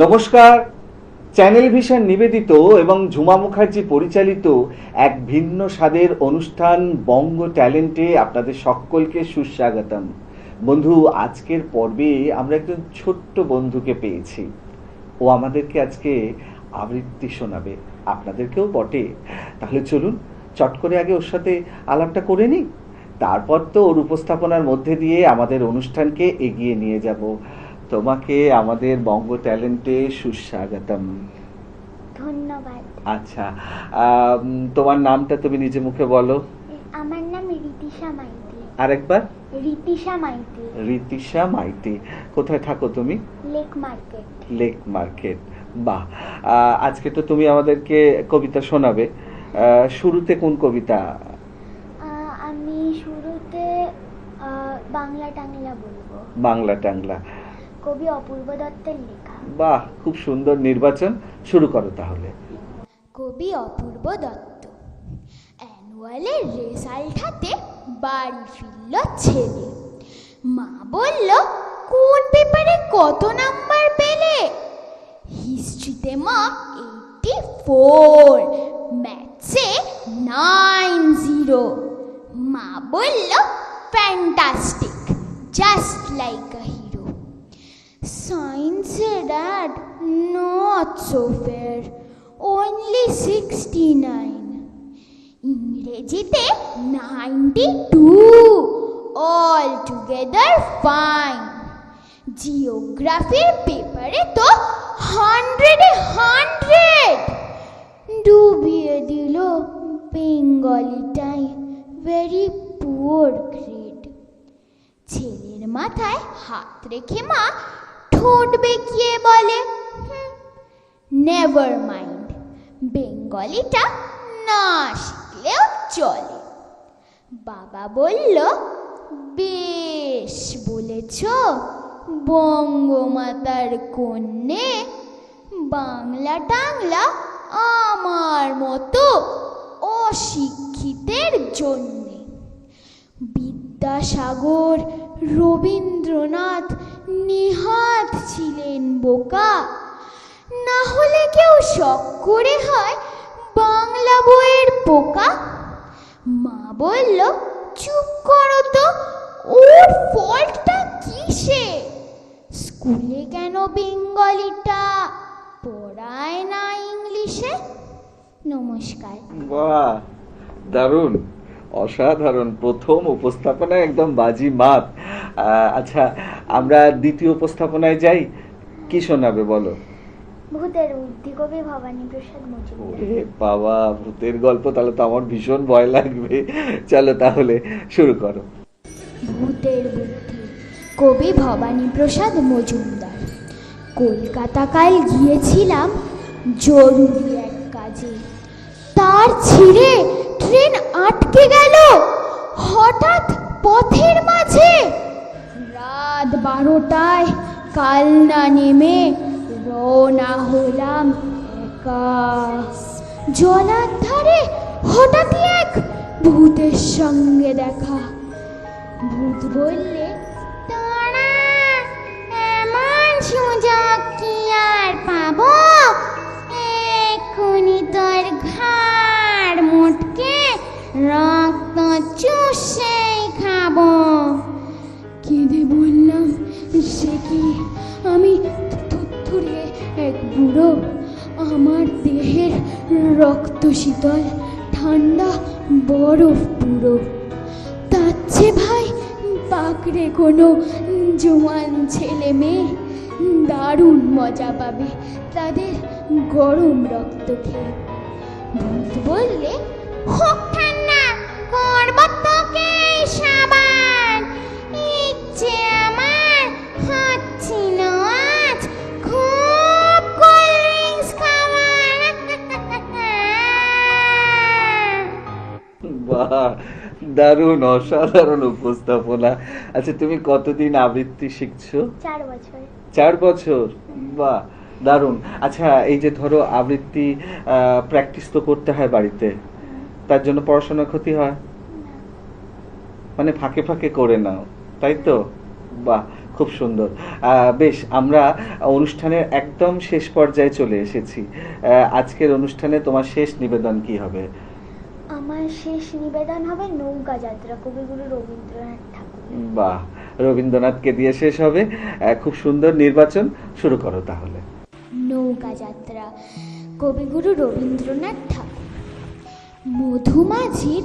নমস্কার। Channel vision নিবেদিত এবং ঝুমা মুখার্জি পরিচালিত এক ভিন্ন স্বাদের অনুষ্ঠান বঙ্গ ট্যালেন্টে আপনাদের সকলকে সুস্বাগতম। বন্ধু, আজকের পর্বে আমরা একজন ছোট্ট বন্ধুকে পেয়েছি। ও আমাদেরকে আজকে আবৃত্তি শোনাবে, আপনাদেরকেও বটে। তাহলে চলুন চট করে আগে ওর সাথে আলাপটা করে নিই, তারপর তো ওর উপস্থাপনার মধ্যে দিয়ে আমাদের অনুষ্ঠানকে এগিয়ে নিয়ে যাব। তোমাকে আমাদের বঙ্গ ট্যালেন্টে সুস্বাগতম। ধন্যবাদ। আচ্ছা, তোমার নামটা তুমি নিজে মুখে বলো। আমার নাম রিতিশা মাইতি। আরেকবার। রিতিশা মাইতি। রিতিশা মাইতি। কোথায় থাকো তুমি? Lake market. Lake market. বাহ। আজকে তো তুমি আমাদেরকে কবিতা শোনাবে। শুরুতে কোন কবিতা? আমি শুরুতে বাংলা টাংলা বলবো। বাংলা টাংলা। কবি অপূর্ব দত্তের লেখা। বাহ, খুব সুন্দর নির্বাচন। শুরু করো তাহলে। কবি অপূর্ব দত্ত। অ্যানুয়ালের রেজাল্ট হাতে বাড়ি ফিরল ছেলে। মা বলল, কোন পেপারে কত নাম্বার পেলে? হিস্ট্রিতে মা 84, ম্যাথসে 90। মা বলল, fantastic, just like a hero. সায়েন্সে dad, not so fair, only 69। ইংরেজিতে 92, অল টুগেদার ফাইন। জিওগ্রাফির পেপারে তো 100 ডুবিয়ে দিল বেঙ্গলিটাই, ভেরি পুয়ার গ্রেড। ছেলের মাথায় হাত রেখে মা ঠোঁট বেঁকিয়ে বলে, নেভার মাইন্ড, বেঙ্গলিটা না শিখলেও চলে। বাবা বলল, বেশ বলেছ বঙ্গমাতার কন্যে, বাংলা টাংলা আমার মতো অশিক্ষিতের জন্যে। বিদ্যাসাগর, রবীন্দ্রনাথ নেহাত ছিলেন বোকা, না হলে কেউ শখ করে হয় বাংলা বইয়ের পোকা। মা বলল, চুপ করো তো, ওর ফল্টটা কিসে? স্কুলে কেন বেঙ্গলিটা পড়ায় না ইংলিশে? নমস্কার। বাহ, দারুণ, অসাধারণ। প্রথম উপস্থাপনায় একদম বাজি মাত। আচ্ছা, আমরা দ্বিতীয় উপস্থাপনায় যাই। কি শোনাবে বলো? ভূতের বুদ্ধি, কবি ভবানী প্রসাদ মজুমদার। ওরে বাবা, ভূতের গল্প, তাহলে তো আমার ভীষণ ভয় লাগবে। চলো তাহলে শুরু করো। ভূতের বুদ্ধি, কবি ভবানী প্রসাদ মজুমদার। কলকাতা কাল গিয়েছিলাম জরুরি এক কাজে, তার ছিঁড়ে ট্রেন আটকে গেল হঠাৎ পথের মাঝে। রাত 12টায় কালনা নেমে রওনা হলাম একা। জলার ধারে হঠাৎই এক ভূতের সঙ্গে দেখা। ভূত বললে, তোরা এমন সুযোগ কি আর পাবো? এক্ষুনি তোর ঘাড় মোটকে রক্ত চুষেই খাবো। কেঁদে বললাম, সে কি? আমি থুরথুরে এক বুড়ো, আমার দেহের রক্ত শীতল, ঠান্ডা বরফ পুরো। তার চেয়ে ভাই পাকড়ে কোনো জোয়ান ছেলে মেয়ে দারুণ মজা পাবে তাদের গরম রক্ত খেয়ে। ভূত বললে, হোক ঠান্ডা, করব তোকে সাবান। ইচ্ছে আমার হচ্ছিল আজ খুব কোল্ড ড্রিঙ্কস খাওয়ার। বাহ, দারুণ, অসাধারণ উপস্থাপনা। আচ্ছা, তুমি কতদিন আবৃত্তি শিখছো? 4 বছর। 4 বছর। বাহ, দারুণ। আচ্ছা, এই যে ধরো আবৃত্তি প্র্যাকটিস তো করতে হয় বাড়িতে, তার জন্য পড়াশোনার ক্ষতি হয়? মানে ফাঁকে ফাঁকে করে নাও, তাই তো? বাহ, খুব সুন্দর। বেশ, আমরা অনুষ্ঠানের একদম শেষ পর্যায়ে চলে এসেছি। আজকের অনুষ্ঠানে তোমার শেষ নিবেদন কি হবে? আমার শেষ নিবেদন হবে নৌকা যাত্রা কবিগুরু রবীন্দ্রনাথ ঠাকুর। বাহ, রবীন্দ্রনাথকে দিয়ে শেষ হবে। খুব সুন্দর নির্বাচন, শুরু করো তাহলে। নৌকা যাত্রা কবিগুরু রবীন্দ্রনাথ ঠাকুর। মধুমাঝির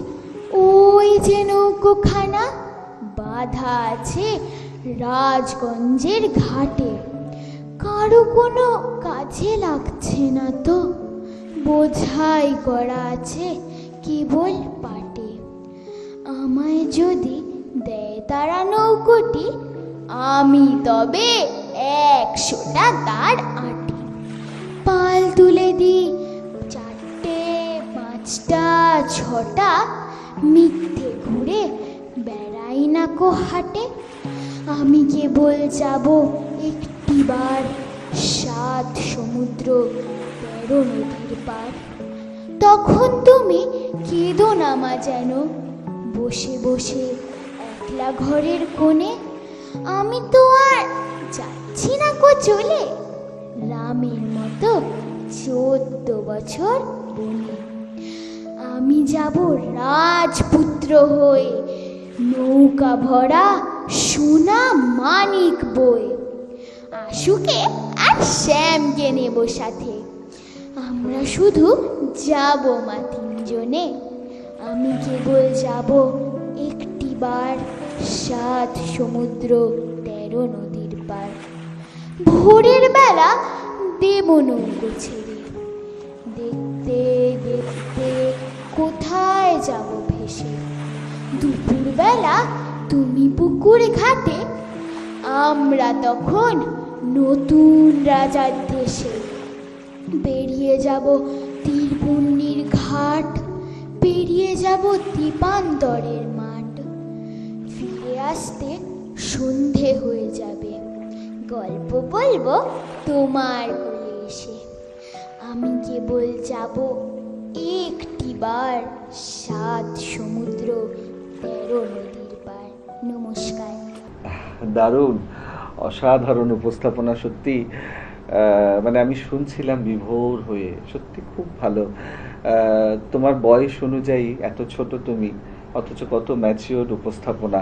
ওই যে নৌকোখানা বাঁধা আছে রাজগঞ্জের ঘাটে, কারো কোনো কাজে লাগছে না তো, বোঝাই করা আছে কেবল পাটে। আমায় যদি দেয় তারা নৌকোটি, আমি তবে 100টা তার আটি। পাল তুলে দিই 4টে 5টা 6টা, মিথ্যে ঘুরে বেড়াই না কো হাটে। আমি কেবল যাব একটিবার 7 সমুদ্র 13 নদীর পার। তখন তুমি কেঁদো না মা যেন, বসে বসে একলা ঘরের কোণে। আমি তো আর যাচ্ছি না কো চলে, রামের মতো 14 বছর বনে। আমি যাব রাজপুত্র হয়ে, নৌকা ভরা সোনা মানিক বয়ে। আশুকে আর শ্যামকে নেব সাথে, আমরা শুধু যাব মা 3 জনে। আমি কেবল যাব একটিবার 7 সমুদ্র 13 নদীর পার। ভোরের বেলা দেব নৌকো ছেড়ে, দেখতে দেখতে কোথায় যাব ভেসে। দুপুর বেলা তুমি পুকুর ঘাটে, আমরা তখন নতুন রাজার দেশে। বেরিয়ে যাব তীরপুণ্যির ঘাট, পেরিয়ে যাব দ্বীপান্তরের মাঠ। ফিরে আসতে সন্ধে হয়ে যাবে, গল্প বলবো তোমার কোলে এসে। আমি কেবল যাব একটিবার 7 সমুদ্র 13 নদীর পার। নমস্কার। দারুণ, অসাধারণ উপস্থাপনা সত্যি। মানে আমি শুনছিলাম বিভোর হয়ে, সত্যি খুব ভালো। তোমার বয়স অনুযায়ী এত ছোট তুমি, অথচ কত ম্যাচিওর উপস্থাপনা।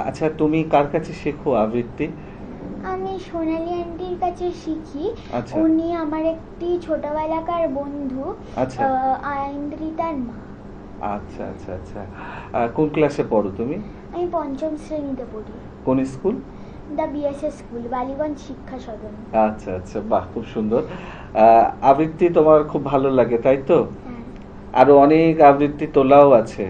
আচ্ছা, তুমি কার কাছে শেখো আবৃত্তি? আমি সোনালী আন্টির কাছে শিখি। আচ্ছা। উনি আমার একটি ছোটবেলাকার বন্ধু, আচ্ছা। আইন্দ্রিতার মা। আচ্ছা আচ্ছা আচ্ছা। কোন ক্লাসে পড়ো তুমি? আমি 5ম শ্রেণীতে পড়ি। কোন school? The BSS school, Ballygunge শিক্ষা সদন। আচ্ছা আচ্ছা, বাহ, খুব সুন্দর। আবৃত্তি তোমার খুব ভালো লাগে, তাই তো? হ্যাঁ। আরো অনেক আবৃত্তি তোলাও আছে।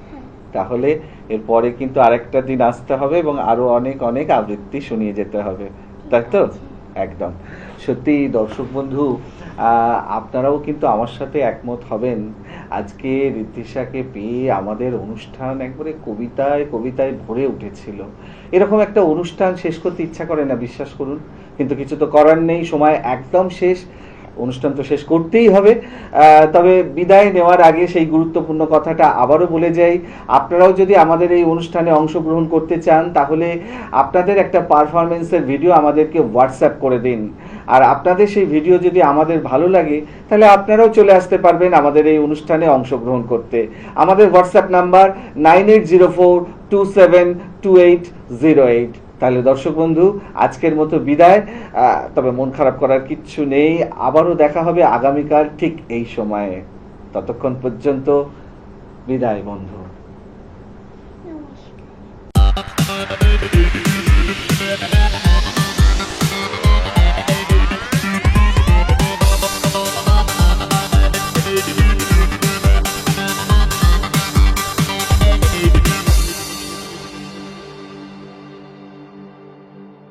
হ্যাঁ। তাহলে এরপরে কিন্তু আরেকটা দিন আসতে হবে এবং আরো অনেক অনেক আবৃত্তি শুনিয়ে যেতে হবে, তাই তো? আছে। একদম। সত্যি দর্শক বন্ধু, আপনারাও কিন্তু আমার সাথে একমত হবেন। আজকে ঋদ্ধিশাকে পেয়ে আমাদের অনুষ্ঠান একবারে কবিতায় কবিতায় ভরে উঠেছিল। এরকম একটা অনুষ্ঠান শেষ করতে ইচ্ছা করে না, বিশ্বাস করুন, কিন্তু কিছু তো করার নেই, সময় একদম শেষ, অনুষ্ঠান তো শেষ করতেই হবে। তবে বিদায় নেওয়ার আগে সেই গুরুত্বপূর্ণ কথাটা আবারও বলে যাই, আপনারাও যদি আমাদের এই অনুষ্ঠানে অংশগ্রহণ করতে চান, তাহলে আপনাদের একটা পারফরমেন্সের ভিডিও আমাদেরকে হোয়াটসঅ্যাপ করে দিন। আর আপনাদের সেই ভিডিও যদি আমাদের ভালো লাগে, তাহলে আপনারাও চলে আসতে পারবেন আমাদের এই অনুষ্ঠানে অংশগ্রহণ করতে। আমাদের হোয়াটসঅ্যাপ নাম্বার 9804272808। তাহলে দর্শক বন্ধু, আজকের মতো বিদায়। তবে মন খারাপ করার কিচ্ছু নেই, আবারও দেখা হবে আগামীকাল ঠিক এই সময়ে। ততক্ষণ পর্যন্ত বিদায় বন্ধু। নমস্কার।